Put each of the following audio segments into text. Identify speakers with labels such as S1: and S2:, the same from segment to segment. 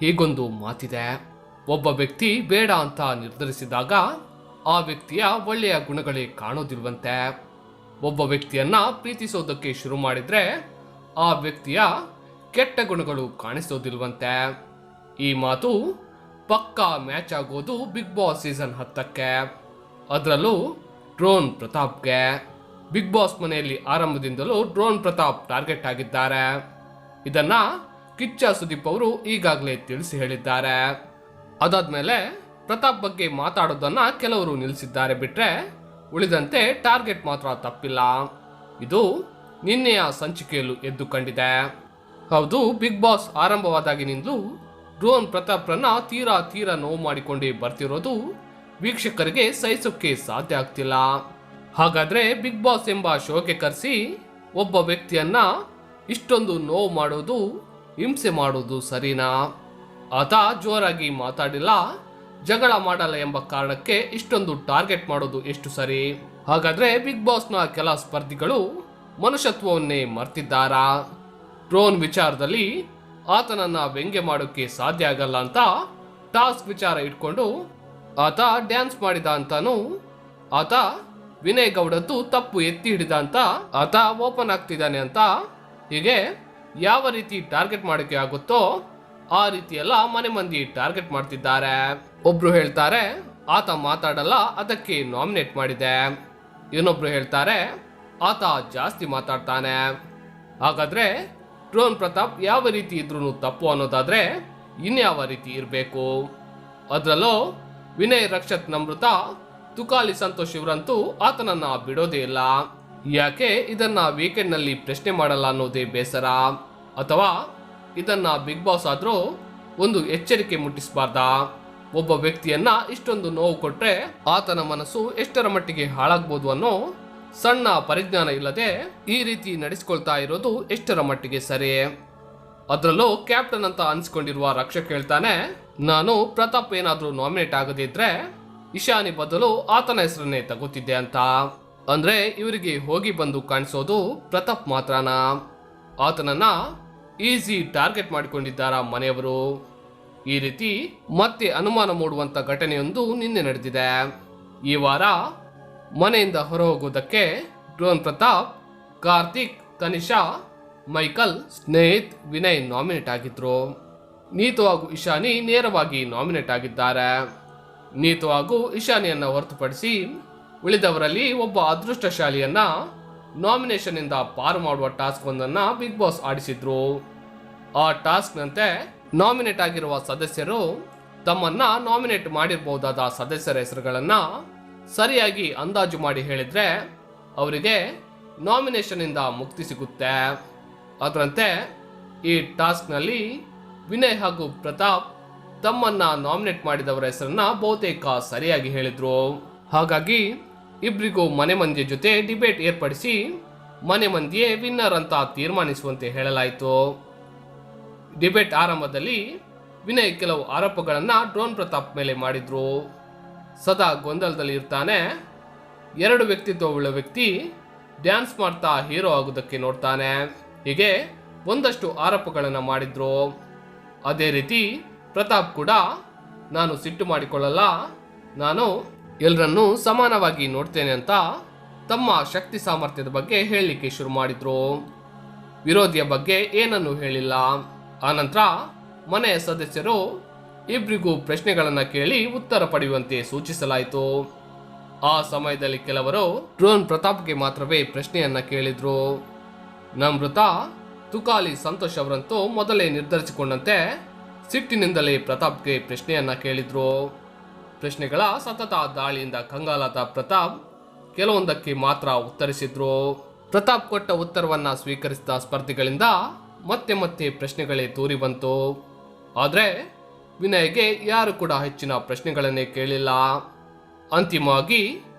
S1: ಹೀಗೊಂದು ಮಾತಿದೆ, ಒಬ್ಬ ವ್ಯಕ್ತಿ ಬೇಡ ಅಂತ ನಿರ್ಧರಿಸಿದಾಗ ಆ ವ್ಯಕ್ತಿಯ ಒಳ್ಳೆಯ ಗುಣಗಳೇ ಕಾಣೋದಿಲ್ವಂತೆ. ಒಬ್ಬ ವ್ಯಕ್ತಿಯನ್ನ ಪ್ರೀತಿಸೋದಕ್ಕೆ ಶುರು ಮಾಡಿದ್ರೆ ಆ ವ್ಯಕ್ತಿಯ ಕೆಟ್ಟ ಗುಣಗಳು ಕಾಣಿಸೋದಿಲ್ವಂತೆ. ಈ ಮಾತು ಪಕ್ಕಾ ಮ್ಯಾಚ್ ಆಗೋದು ಬಿಗ್ ಬಾಸ್ ಸೀಸನ್ 10ಕ್ಕೆ, ಅದರಲ್ಲೂ ಡ್ರೋನ್ ಪ್ರತಾಪ್ಗೆ. ಬಿಗ್ ಬಾಸ್ ಮನೆಯಲ್ಲಿ ಆರಂಭದಿಂದಲೂ ಡ್ರೋನ್ ಪ್ರತಾಪ್ ಟಾರ್ಗೆಟ್ ಆಗಿದ್ದಾರೆ. ಇದನ್ನ ಕಿಚ್ಚ ಸುದೀಪ್ ಅವರು ಈಗಾಗಲೇ ತಿಳಿಸಿ ಹೇಳಿದ್ದಾರೆ. ಅದಾದ್ಮೇಲೆ ಪ್ರತಾಪ್ ಬಗ್ಗೆ ಮಾತಾಡೋದನ್ನ ಕೆಲವರು ನಿಲ್ಲಿಸಿದ್ದಾರೆ ಬಿಟ್ರೆ ಉಳಿದಂತೆ ಟಾರ್ಗೆಟ್ ಮಾತ್ರ ತಪ್ಪಿಲ್ಲ. ಇದು ನಿನ್ನೆಯ ಸಂಚಿಕೆಯಲ್ಲೂ ಎದ್ದು ಕಂಡಿದೆ. ಹೌದು, ಬಿಗ್ ಬಾಸ್ ಆರಂಭವಾದಾಗಿನಿಂದಲೂ ಡ್ರೋನ್ ಪ್ರತಾಪ್ರನ್ನ ತೀರಾ ನೋವು ಮಾಡಿಕೊಂಡೇ ಬರ್ತಿರೋದು ವೀಕ್ಷಕರಿಗೆ ಸಹಿಸೋಕೆ ಸಾಧ್ಯ ಆಗ್ತಿಲ್ಲ. ಹಾಗಾದ್ರೆ ಬಿಗ್ ಬಾಸ್ ಎಂಬ ಶೋಗೆ ಕರೆಸಿ ಒಬ್ಬ ವ್ಯಕ್ತಿಯನ್ನ ಇಷ್ಟೊಂದು ನೋವು ಮಾಡೋದು, ಹಿಂಸೆ ಮಾಡೋದು ಸರಿನಾ? ಆತ ಜೋರಾಗಿ ಮಾತಾಡಿಲ್ಲ, ಜಗಳ ಮಾಡಲ್ಲ ಎಂಬ ಕಾರಣಕ್ಕೆ ಇಷ್ಟೊಂದು ಟಾರ್ಗೆಟ್ ಮಾಡೋದು ಎಷ್ಟು ಸರಿ? ಹಾಗಾದ್ರೆ ಬಿಗ್ ಬಾಸ್ನ ಕೆಲ ಸ್ಪರ್ಧಿಗಳು ಮನುಷ್ಯತ್ವವನ್ನೇ ಮರ್ತಿದ್ದಾರಾ? ಡ್ರೋನ್ ವಿಚಾರದಲ್ಲಿ ಆತನನ್ನ ವ್ಯಂಗ್ಯ ಮಾಡೋಕೆ ಸಾಧ್ಯ ಆಗಲ್ಲ ಅಂತ ಟಾಸ್ಕ್ ವಿಚಾರ ಇಟ್ಕೊಂಡು ಆತ ಡ್ಯಾನ್ಸ್ ಮಾಡಿದ ಅಂತಾನು, ಆತ ವಿನಯ್ ಗೌಡದ್ದು ತಪ್ಪು ಎತ್ತಿ ಹಿಡಿದ ಅಂತ ಆತ ಓಪನ್ ಆಗ್ತಿದ್ದಾನೆ ಅಂತ, ಹೀಗೆ ಯಾವ ರೀತಿ ಟಾರ್ಗೆಟ್ ಮಾಡೋಕೆ ಆಗುತ್ತೋ ಆ ರೀತಿ ಎಲ್ಲ ಮನೆ ಮಂದಿ ಟಾರ್ಗೆಟ್ ಮಾಡ್ತಿದ್ದಾರೆ. ಒಬ್ರು ಹೇಳ್ತಾರೆ ಆತ ಮಾತಾಡಲ್ಲ ಅದಕ್ಕೆ ನಾಮಿನೇಟ್ ಮಾಡಿದೆ, ಇನ್ನೊಬ್ರು ಹೇಳ್ತಾರೆ ಆತ ಜಾಸ್ತಿ ಮಾತಾಡ್ತಾನೆ. ಹಾಗಾದ್ರೆ ಡ್ರೋನ್ ಪ್ರತಾಪ್ ಯಾವ ರೀತಿ ಇದ್ರೂ ತಪ್ಪು ಅನ್ನೋದಾದ್ರೆ ಇನ್ಯಾವ ರೀತಿ ಇರಬೇಕು? ಅದರಲ್ಲೂ ವಿನಯ್, ರಕ್ಷಕ್, ನಮೃತ, ತುಕಾಲಿ, ಸಂತೋಷ್ ಇವರಂತೂ ಆತನನ್ನ ಬಿಡೋದೇ ಇಲ್ಲ. ಯಾಕೆ ಇದನ್ನ ವೀಕೆಂಡ್ ನಲ್ಲಿ ಪ್ರಶ್ನೆ ಮಾಡಲ್ಲ ಅನ್ನೋದೇ ಬೇಸರ? ಅಥವಾ ಇದನ್ನ ಬಿಗ್ ಬಾಸ್ ಆದ್ರೂ ಒಂದು ಎಚ್ಚರಿಕೆ ಮುಟ್ಟಿಸಬಾರ್ದಾ? ಒಬ್ಬ ವ್ಯಕ್ತಿಯನ್ನ ಇಷ್ಟೊಂದು ನೋವು ಕೊಟ್ರೆ ಆತನ ಮನಸ್ಸು ಎಷ್ಟರ ಮಟ್ಟಿಗೆ ಹಾಳಾಗ್ಬೋದು ಅನ್ನೋ ಸಣ್ಣ ಪರಿಜ್ಞಾನ ಇಲ್ಲದೆ ಈ ರೀತಿ ನಡೆಸ್ಕೊಳ್ತಾ ಇರೋದು ಎಷ್ಟರ ಮಟ್ಟಿಗೆ ಸರಿ? ಅದರಲ್ಲೂ ಕ್ಯಾಪ್ಟನ್ ಅಂತ ಅನ್ಸ್ಕೊಂಡಿರುವ ರಕ್ಷಕ್ ಹೇಳ್ತಾನೆ, ನಾನು ಪ್ರತಾಪ್ ಏನಾದ್ರೂ ನಾಮಿನೇಟ್ ಆಗದಿದ್ರೆ ಇಶಾನಿ ಬದಲು ಆತನ ಹೆಸರನ್ನೇ ತಗೋತಿದ್ದೆ ಅಂತ. ಅಂದ್ರೆ ಇವರಿಗೆ ಹೋಗಿ ಬಂದು ಕಾಣಿಸೋದು ಪ್ರತಾಪ್ ಮಾತ್ರನಾ? ಆತನನ್ನ ಈಸಿ ಟಾರ್ಗೆಟ್ ಮಾಡಿಕೊಂಡಿದ್ದಾರಾ ಮನೆಯವರು? ಈ ರೀತಿ ಮತ್ತೆ ಅನುಮಾನ ಮೂಡುವಂತ ಘಟನೆಯೊಂದು ನಿನ್ನೆ ನಡೆದಿದೆ. ಈ ವಾರ ಮನೆಯಿಂದ ಹೊರ ಹೋಗುವುದಕ್ಕೆ drone Pratap, Karthik, Tanisha, Michael, Snehith, Vinay nominate ಆಗಿದ್ರು. ನೀತು ಹಾಗೂ ಇಶಾನಿ ನೇರವಾಗಿ ನಾಮಿನೇಟ್ ಆಗಿದ್ದಾರೆ. ನೀತು ಹಾಗೂ ಇಶಾನಿಯನ್ನ ಹೊರತುಪಡಿಸಿ ಉಳಿದವರಲ್ಲಿ ಒಬ್ಬ ಅದೃಷ್ಟಶಾಲಿಯನ್ನ ನಾಮಿನೇಷನ್ ಇಂದ ಪಾರು ಮಾಡುವ ಟಾಸ್ಕ್ ಒಂದನ್ನ ಬಿಗ್ ಬಾಸ್ ಆಡಿಸಿದ್ರು. ಆ ಟಾಸ್ಕ್ ನಂತೆ ನಾಮಿನೇಟ್ ಆಗಿರುವ ಸದಸ್ಯರು ತಮ್ಮನ್ನ ನಾಮಿನೇಟ್ ಮಾಡಿರಬಹುದಾದ ಸದಸ್ಯರ ಹೆಸರುಗಳನ್ನ ಸರಿಯಾಗಿ ಅಂದಾಜು ಮಾಡಿ ಹೇಳಿದ್ರೆ ಅವರಿಗೆ ನಾಮಿನೇಷನ್ ಇಂದ ಮುಕ್ತಿ ಸಿಗುತ್ತೆ. ಅದರಂತೆ ಈ ಟಾಸ್ಕ್ ನಲ್ಲಿ ವಿನಯ್ ಹಾಗೂ ಪ್ರತಾಪ್ ತಮ್ಮನ್ನ ನಾಮಿನೇಟ್ ಮಾಡಿದವರ ಹೆಸರನ್ನ ಬಹುತೇಕ ಸರಿಯಾಗಿ ಹೇಳಿದ್ರು. ಹಾಗಾಗಿ ಇಬ್ಬರಿಗೂ ಮನೆ ಮಂದಿಯ ಜೊತೆ ಡಿಬೇಟ್ ಏರ್ಪಡಿಸಿ ಮನೆ ಮಂದಿಯೇ ವಿನ್ನರ್ ಅಂತ ತೀರ್ಮಾನಿಸುವಂತೆ ಹೇಳಲಾಯಿತು. ಡಿಬೇಟ್ ಆರಂಭದಲ್ಲಿ ವಿನಯ್ ಕೆಲವು ಆರೋಪಗಳನ್ನ ಡ್ರೋನ್ ಪ್ರತಾಪ್ ಮೇಲೆ ಮಾಡಿದ್ರು. ಸದಾ ಗೊಂದಲದಲ್ಲಿ ಇರ್ತಾನೆ, ಎರಡು ವ್ಯಕ್ತಿತ್ವವುಳ್ಳ ವ್ಯಕ್ತಿ ಡ್ಯಾನ್ಸ್ ಮಾಡ್ತಾ ಹೀರೋ ಆಗೋದಕ್ಕೆ ನೋಡ್ತಾನೆ, ಹೀಗೆ ಒಂದಷ್ಟು ಆರೋಪಗಳನ್ನು ಮಾಡಿದ್ರು. ಅದೇ ರೀತಿ ಪ್ರತಾಪ್ ಕೂಡ ನಾನು ಸಿಟ್ಟು ಮಾಡಿಕೊಳ್ಳಲ್ಲ, ನಾನು ಎಲ್ಲರನ್ನೂ ಸಮಾನವಾಗಿ ನೋಡ್ತೇನೆ ಅಂತ ತಮ್ಮ ಶಕ್ತಿ ಸಾಮರ್ಥ್ಯದ ಬಗ್ಗೆ ಹೇಳಲಿಕ್ಕೆ ಶುರು ಮಾಡಿದ್ರು. ವಿರೋಧಿಯ ಬಗ್ಗೆ ಏನನ್ನೂ ಹೇಳಿಲ್ಲ. ಆನಂತರ ಮನೆಯ ಸದಸ್ಯರು ಇಬ್ಬರಿಗೂ ಪ್ರಶ್ನೆಗಳನ್ನ ಕೇಳಿ ಉತ್ತರ ಪಡೆಯುವಂತೆ ಸೂಚಿಸಲಾಯಿತು. ಆ ಸಮಯದಲ್ಲಿ ಕೆಲವರು ಡ್ರೋನ್ ಪ್ರತಾಪ್ಗೆ ಮಾತ್ರವೇ ಪ್ರಶ್ನೆಯನ್ನ ಕೇಳಿದ್ರು. ನಮೃತ, ತುಕಾಲಿ, ಸಂತೋಷ್ ಅವರಂತೂ ಮೊದಲೇ ನಿರ್ಧರಿಸಿಕೊಂಡಂತೆ ಸಿಟ್ಟಿನಿಂದಲೇ ಪ್ರತಾಪ್ಗೆ ಪ್ರಶ್ನೆಯನ್ನ ಕೇಳಿದ್ರು. ಪ್ರಶ್ನೆಗಳ ಸತತ ದಾಳಿಯಿಂದ ಕಂಗಾಲಾದ ಪ್ರತಾಪ್ ಕೆಲವೊಂದಕ್ಕೆ ಮಾತ್ರ ಉತ್ತರಿಸಿದ್ರು. ಪ್ರತಾಪ್ ಕೊಟ್ಟ ಉತ್ತರವನ್ನ ಸ್ವೀಕರಿಸಿದ ಸ್ಪರ್ಧಿಗಳಿಂದ ಮತ್ತೆ ಪ್ರಶ್ನೆಗಳೇ ತೂರಿ ಬಂತು. ಆದ್ರೆ ವಿನಯ್ಗೆ ಯಾರು ಕೂಡ ಹೆಚ್ಚಿನ ಪ್ರಶ್ನೆಗಳನ್ನೇ ಕೇಳಿಲ್ಲ. ಅಂತಿಮವಾಗಿ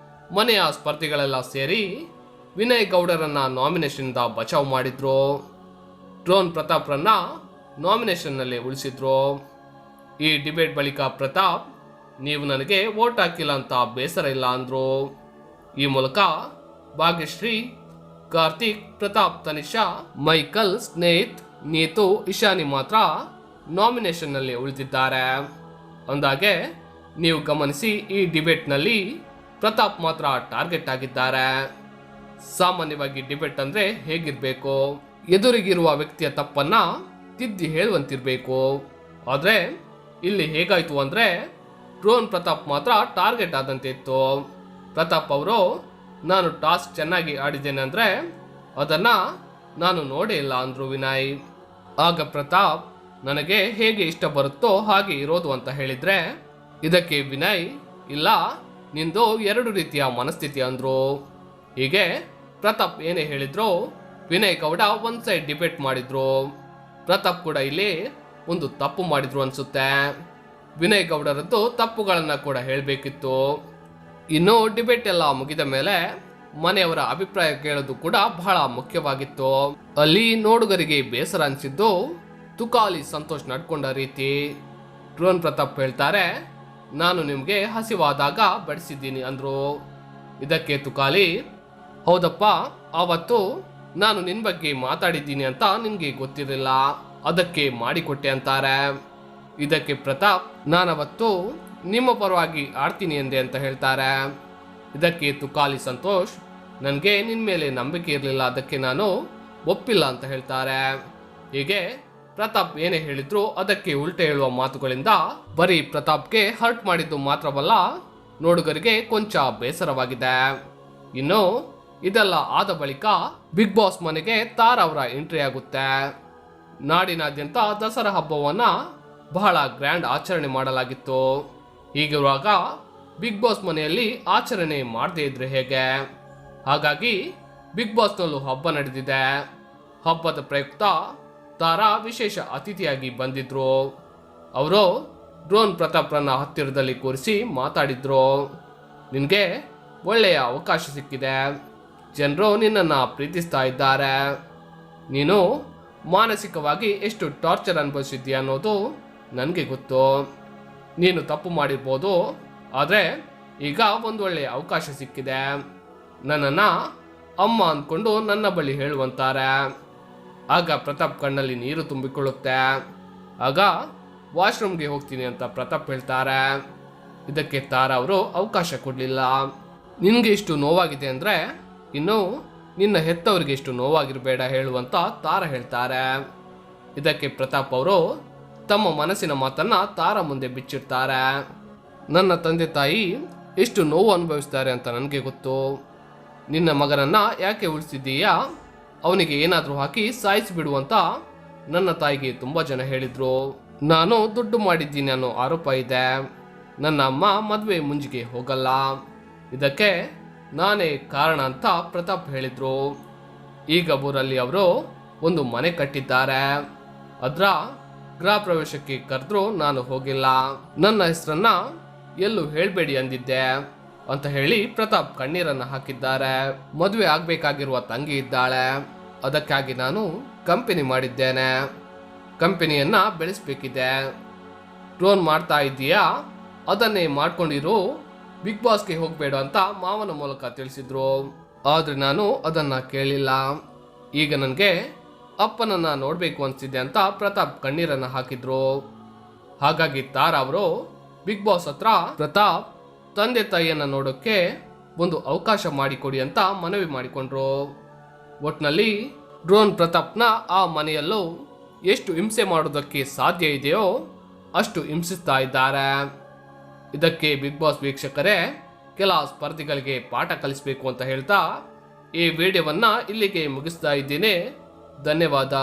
S1: ಮನೆಯ ಸ್ಪರ್ಧಿಗಳೆಲ್ಲ ಸೇರಿ ವಿನಯ್ ಗೌಡರನ್ನ ನಾಮಿನೇಷನ್ನಿಂದ ಬಚಾವ್ ಮಾಡಿದ್ರು. ಡ್ರೋನ್ ಪ್ರತಾಪ್ರನ್ನ ನಾಮಿನೇಷನ್ನಲ್ಲಿ ಉಳಿಸಿದ್ರು. ಈ ಡಿಬೇಟ್ ಬಳಿಕ ಪ್ರತಾಪ್, ನೀವು ನನಗೆ ವೋಟ್ ಹಾಕಿಲ್ಲ ಅಂತ ಬೇಸರ ಇಲ್ಲ ಅಂದ್ರು. ಈ ಮೂಲಕ ಭಾಗ್ಯಶ್ರೀ, ಕಾರ್ತಿಕ್, ಪ್ರತಾಪ್, ತನಿಷಾ, ಮೈಕಲ್, ಸ್ನೇಹಿತ್, ನೀತು, ಇಶಾನಿ ಮಾತ್ರ ನಾಮಿನೇಷನ್ನಲ್ಲಿ ಉಳಿದಿದ್ದಾರೆ. ಅಂದಾಗೆ ನೀವು ಗಮನಿಸಿ, ಈ ಡಿಬೇಟ್ನಲ್ಲಿ ಪ್ರತಾಪ್ ಮಾತ್ರ ಟಾರ್ಗೆಟ್ ಆಗಿದ್ದಾರೆ. ಸಾಮಾನ್ಯವಾಗಿ ಡಿಬೇಟ್ ಅಂದ್ರೆ ಹೇಗಿರ್ಬೇಕು, ಎದುರಿಗಿರುವ ವ್ಯಕ್ತಿಯ ತಪ್ಪನ್ನ ತಿದ್ದಿ ಹೇಳುವಂತಿರ್ಬೇಕು. ಆದ್ರೆ ಇಲ್ಲಿ ಹೇಗಾಯ್ತು ಅಂದ್ರೆ ಡ್ರೋನ್ ಪ್ರತಾಪ್ ಮಾತ್ರ ಟಾರ್ಗೆಟ್ ಆದಂತೆ ಇತ್ತು. ಪ್ರತಾಪ್ ಅವರು ನಾನು ಟಾಸ್ಕ್ ಚೆನ್ನಾಗಿ ಆಡಿದ್ದೇನೆ ಅಂದ್ರೆ ಅದನ್ನ ನಾನು ನೋಡೇ ಇಲ್ಲ ಅಂದ್ರು ವಿನಯ್. ಆಗ ಪ್ರತಾಪ್ ನನಗೆ ಹೇಗೆ ಇಷ್ಟ ಬರುತ್ತೋ ಹಾಗೆ ಇರೋದು ಅಂತ ಹೇಳಿದ್ರೆ ಇದಕ್ಕೆ ವಿನಯ್ ಇಲ್ಲ ನಿಂದು ಎರಡು ರೀತಿಯ ಮನಸ್ಥಿತಿ ಅಂದ್ರು. ಹೀಗೆ ಪ್ರತಾಪ್ ಏನೇ ಹೇಳಿದ್ರು ವಿನಯ್ ಗೌಡ ಒಂದ್ ಸೈಡ್ ಡಿಬೇಟ್ ಮಾಡಿದ್ರು. ಪ್ರತಾಪ್ ಕೂಡ ಇಲ್ಲಿ ಒಂದು ತಪ್ಪು ಮಾಡಿದ್ರು ಅನ್ಸುತ್ತೆ. ವಿನಯ್ ಗೌಡರದ್ದು ತಪ್ಪುಗಳನ್ನ ಕೂಡ ಹೇಳಬೇಕಿತ್ತು. ಇನ್ನು ಡಿಬೇಟ್ ಎಲ್ಲ ಮುಗಿದ ಮೇಲೆ ಮನೆಯವರ ಅಭಿಪ್ರಾಯ ಕೇಳೋದು ಕೂಡ ಬಹಳ ಮುಖ್ಯವಾಗಿತ್ತು. ಅಲ್ಲಿ ನೋಡುಗರಿಗೆ ಬೇಸರ ಅನಿಸಿದ್ದು ತುಕಾಲಿ ಸಂತೋಷ್ ನಡ್ಕೊಂಡ ರೀತಿ. ಡ್ರೋನ್ ಪ್ರತಾಪ್ ಹೇಳ್ತಾರೆ, ನಾನು ನಿಮ್ಗೆ ಹಸಿವಾದಾಗ ಬಡಿಸಿದ್ದೀನಿ ಅಂದ್ರು. ಇದಕ್ಕೆ ತುಕಾಲಿ, ಹೌದಪ್ಪ, ಆವತ್ತು ನಾನು ನಿನ್ ಬಗ್ಗೆ ಮಾತಾಡಿದ್ದೀನಿ ಅಂತ ನಿನ್ಗೆ ಗೊತ್ತಿರಲಿಲ್ಲ, ಅದಕ್ಕೆ ಮಾಡಿಕೊಟ್ಟೆ ಅಂತಾರೆ. ಇದಕ್ಕೆ ಪ್ರತಾಪ್, ನಾನವತ್ತು ನಿಮ್ಮ ಪರವಾಗಿ ಆಡ್ತೀನಿ ಎಂದೆ ಅಂತ ಹೇಳ್ತಾರೆ. ಇದಕ್ಕೆ ತುಕಾಲಿ ಸಂತೋಷ್, ನನಗೆ ನಿನ್ ಮೇಲೆ ನಂಬಿಕೆ ಇರಲಿಲ್ಲ, ಅದಕ್ಕೆ ನಾನು ಒಪ್ಪಿಲ್ಲ ಅಂತ ಹೇಳ್ತಾರೆ. ಹೀಗೆ ಪ್ರತಾಪ್ ಏನೇ ಹೇಳಿದ್ರು ಅದಕ್ಕೆ ಉಲ್ಟೆ ಹೇಳುವ ಮಾತುಗಳಿಂದ ಬರೀ ಪ್ರತಾಪ್ಗೆ ಹರ್ಟ್ ಮಾಡಿದ್ದು ಮಾತ್ರವಲ್ಲ, ನೋಡುಗರಿಗೆ ಕೊಂಚ ಬೇಸರವಾಗಿದೆ. ಇನ್ನು ಇದೆಲ್ಲ ಆದ ಬಳಿಕ ಬಿಗ್ ಬಾಸ್ ಮನೆಗೆ ತಾರಾ ಅವರ ಎಂಟ್ರಿ ಆಗುತ್ತೆ. ನಾಡಿನಾದ್ಯಂತ ದಸರಾ ಹಬ್ಬವನ್ನ ಬಹಳ ಗ್ರ್ಯಾಂಡ್ ಆಚರಣೆ ಮಾಡಲಾಗಿತ್ತು. ಹೀಗಿರುವಾಗ ಬಿಗ್ ಬಾಸ್ ಮನೆಯಲ್ಲಿ ಆಚರಣೆ ಮಾಡದೇ ಇದ್ರೆ ಹೇಗೆ? ಹಾಗಾಗಿ ಬಿಗ್ ಬಾಸ್ನಲ್ಲೂ ಹಬ್ಬ ನಡೆದಿದೆ. ಹಬ್ಬದ ಪ್ರಯುಕ್ತ ತಾರಾ ವಿಶೇಷ ಅತಿಥಿಯಾಗಿ ಬಂದಿದ್ರು. ಅವರು ಡ್ರೋನ್ ಪ್ರತಾಪ್ರನ್ನ ಹತ್ತಿರದಲ್ಲಿ ಕೂರಿಸಿ ಮಾತಾಡಿದ್ರು. ನಿನಗೆ ಒಳ್ಳೆಯ ಅವಕಾಶ ಸಿಕ್ಕಿದೆ, ಜನರು ನಿನ್ನನ್ನು ಪ್ರೀತಿಸ್ತಾ ಇದ್ದಾರೆ, ನೀನು ಮಾನಸಿಕವಾಗಿ ಎಷ್ಟು ಟಾರ್ಚರ್ ಅನುಭವಿಸಿದ್ದೀಯ ಅನ್ನೋದು ನನಗೆ ಗೊತ್ತು. ನೀನು ತಪ್ಪು ಮಾಡಿರ್ಬೋದು, ಆದರೆ ಈಗ ಒಂದು ಒಳ್ಳೆಯ ಅವಕಾಶ ಸಿಕ್ಕಿದೆ, ನನ್ನನ್ನು ಅಮ್ಮ ಅಂದ್ಕೊಂಡು ನನ್ನ ಬಳಿ ಹೇಳುವಂತಾರೆ. ಆಗ ಪ್ರತಾಪ್ ಕಣ್ಣಲ್ಲಿ ನೀರು ತುಂಬಿಕೊಳ್ಳುತ್ತೆ. ಆಗ ವಾಶ್ರೂಮ್ಗೆ ಹೋಗ್ತೀನಿ ಅಂತ ಪ್ರತಾಪ್ ಹೇಳ್ತಾರೆ. ಇದಕ್ಕೆ ತಾರಾ ಅವರು ಅವಕಾಶ ಕೊಡಲಿಲ್ಲ. ನಿನಗೆ ಇಷ್ಟು ನೋವಾಗಿದೆ ಅಂದರೆ ಇನ್ನು ನಿನ್ನ ಹೆತ್ತವರಿಗೆ ಇಷ್ಟು ನೋವಾಗಿರಬೇಡ ಹೇಳುವಂತ ತಾರಾ ಹೇಳ್ತಾರೆ. ಇದಕ್ಕೆ ಪ್ರತಾಪ್ ಅವರು ತಮ್ಮ ಮನಸ್ಸಿನ ಮಾತನ್ನ ತಾರಾ ಮುಂದೆ ಬಿಚ್ಚಿಡ್ತಾರೆ. ನನ್ನ ತಂದೆ ತಾಯಿ ಎಷ್ಟು ನೋವು ಅನುಭವಿಸ್ತಾರೆ ಅಂತ ನನಗೆ ಗೊತ್ತು. ನಿನ್ನ ಮಗನನ್ನ ಯಾಕೆ ಉಳಿಸಿದ್ದೀಯಾ, ಅವನಿಗೆ ಏನಾದರೂ ಹಾಕಿ ಸಾಯಿಸಿಬಿಡುವಂತ ನನ್ನ ತಾಯಿಗೆ ತುಂಬ ಜನ ಹೇಳಿದ್ರು. ನಾನು ದುಡ್ಡು ಮಾಡಿದ್ದೀನಿ ಅನ್ನೋ ಆರೋಪ ಇದೆ. ನನ್ನ ಅಮ್ಮ ಮದುವೆ ಮುಂಜಿಗೆ ಹೋಗಲ್ಲ, ಇದಕ್ಕೆ ನಾನೇ ಕಾರಣ ಅಂತ ಪ್ರತಾಪ್ ಹೇಳಿದ್ರು. ಈಗ ಊರಲ್ಲಿ ಅವರು ಒಂದು ಮನೆ ಕಟ್ಟಿದ್ದಾರೆ, ಅದರ ಗೃಹ ಪ್ರವೇಶಕ್ಕೆ ಕರೆದ್ರು, ನಾನು ಹೋಗಿಲ್ಲ, ನನ್ನ ಹೆಸರನ್ನ ಎಲ್ಲೂ ಹೇಳಬೇಡಿ ಅಂದಿದ್ದೆ ಅಂತ ಹೇಳಿ ಪ್ರತಾಪ್ ಕಣ್ಣೀರನ್ನು ಹಾಕಿದ್ದಾರೆ. ಮದುವೆ ಆಗಬೇಕಾಗಿರುವ ತಂಗಿ ಇದ್ದಾಳೆ, ಅದಕ್ಕಾಗಿ ನಾನು ಕಂಪನಿ ಮಾಡಿದ್ದೇನೆ, ಕಂಪನಿಯನ್ನ ಬೆಳೆಸಬೇಕಿದೆ. ಡ್ರೋನ್ ಮಾಡ್ತಾ ಇದ್ದೀಯಾ, ಅದನ್ನೇ ಮಾಡ್ಕೊಂಡಿರು, ಬಿಗ್ ಬಾಸ್ಗೆ ಹೋಗಬೇಡ ಅಂತ ಮಾವನ ಮೂಲಕ ತಿಳಿಸಿದ್ರು. ಆದರೆ ನಾನು ಅದನ್ನ ಕೇಳಿಲ್ಲ. ಈಗ ನನಗೆ ಅಪ್ಪನನ್ನ ನೋಡಬೇಕು ಅನಿಸಿದೆ ಅಂತ ಪ್ರತಾಪ್ ಕಣ್ಣೀರನ್ನು ಹಾಕಿದ್ರು. ಹಾಗಾಗಿ ತಾರಾ ಅವರು ಬಿಗ್ ಬಾಸ್ ಹತ್ರ ಪ್ರತಾಪ್ ತಂದೆ ತಾಯಿಯನ್ನ ನೋಡೋಕ್ಕೆ ಒಂದು ಅವಕಾಶ ಮಾಡಿಕೊಡಿ ಅಂತ ಮನವಿ ಮಾಡಿಕೊಂಡ್ರು. ಒಟ್ನಲ್ಲಿ ಡ್ರೋನ್ ಪ್ರತಾಪ್ನ ಆ ಮನೆಯಲ್ಲೂ ಎಷ್ಟು ಹಿಂಸೆ ಮಾಡೋದಕ್ಕೆ ಸಾಧ್ಯ ಇದೆಯೋ ಅಷ್ಟು ಹಿಂಸಿಸ್ತಾ ಇದ್ದಾರೆ. ಇದಕ್ಕೆ ಬಿಗ್ ಬಾಸ್ ವೀಕ್ಷಕರೇ ಕೆಲ ಸ್ಪರ್ಧಿಗಳಿಗೆ ಪಾಠ ಕಲಿಸಬೇಕು ಅಂತ ಹೇಳ್ತಾ ಈ ವಿಡಿಯೋವನ್ನ ಇಲ್ಲಿಗೆ ಮುಗಿಸ್ತಾ ಇದ್ದೀನಿ. ಧನ್ಯವಾದ.